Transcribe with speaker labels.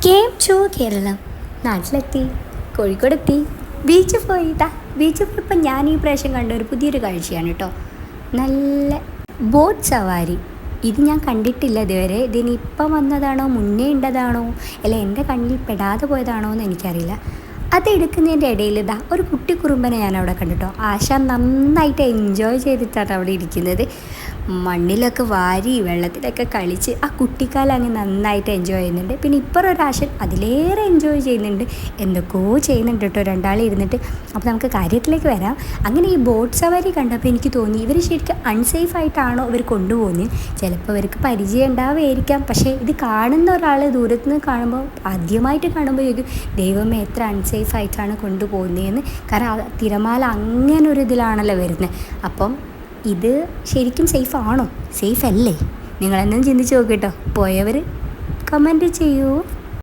Speaker 1: Came ചോ കേരളം നാട്ടിലെത്തി, കോഴിക്കോടെത്തി, ബീച്ചിൽ പോയിട്ടാ. ബീച്ചിൽ പോയപ്പോൾ ഞാൻ ഈ പ്രാവശ്യം കണ്ട ഒരു പുതിയൊരു കാഴ്ചയാണ് കേട്ടോ. നല്ല ബോട്ട് സവാരി. ഇത് ഞാൻ കണ്ടിട്ടില്ല ഇതുവരെ. ഇതിനിപ്പം വന്നതാണോ മുന്നേ ഉണ്ടതാണോ അല്ല എൻ്റെ കണ്ണിൽ പെടാതെ പോയതാണോ എന്ന് എനിക്കറിയില്ല. അതെടുക്കുന്നതിൻ്റെ ഇടയിൽ ഇതാ ഒരു കുട്ടി കുറുമ്പനെ ഞാൻ അവിടെ കണ്ടിട്ടോ. ആശ നന്നായിട്ട് എൻജോയ് ചെയ്തിട്ടാണ് അവിടെ ഇരിക്കുന്നത്. മണ്ണിലൊക്കെ വാരി വെള്ളത്തിലൊക്കെ കളിച്ച് ആ കുട്ടിക്കാലം അങ്ങ് നന്നായിട്ട് എൻജോയ് ചെയ്യുന്നുണ്ട്. പിന്നെ ഇപ്പോൾ ഒരാശൻ അതിലേറെ എൻജോയ് ചെയ്യുന്നുണ്ട്, എന്തൊക്കെയോ ചെയ്യുന്നുണ്ട് കേട്ടോ രണ്ടാളും ഇരുന്നിട്ട്. അപ്പോൾ നമുക്ക് കാര്യത്തിലേക്ക് വരാം. അങ്ങനെ ഈ ബോട്ട് സവാരി കണ്ടപ്പോൾ എനിക്ക് തോന്നി ഇവർ ശരിക്കും അൺസേഫ് ആയിട്ടാണോ ഇവർ കൊണ്ടുപോകുന്നത്. ചിലപ്പോൾ ഇവർക്ക് പരിചയം ഉണ്ടാവുമായിരിക്കാം. പക്ഷേ ഇത് കാണുന്ന ഒരാൾ ദൂരത്ത് നിന്ന് കാണുമ്പോൾ, ആദ്യമായിട്ട് കാണുമ്പോൾ ചോദിക്കും ദൈവമേ എത്ര അൺസേഫ് ആയിട്ടാണ് കൊണ്ടുപോകുന്നതെന്ന്. കാരണം ആ തിരമാല അങ്ങനെ ഒരു ഇതിലാണല്ലോ വരുന്നത്. അപ്പം ഇത് ശരിക്കും സേഫ് ആണോ? സേഫ് അല്ലേ? നിങ്ങളെന്നും ചിന്തിച്ച് നോക്കിട്ടോ. പോയവർ കമൻറ്റ് ചെയ്യൂ.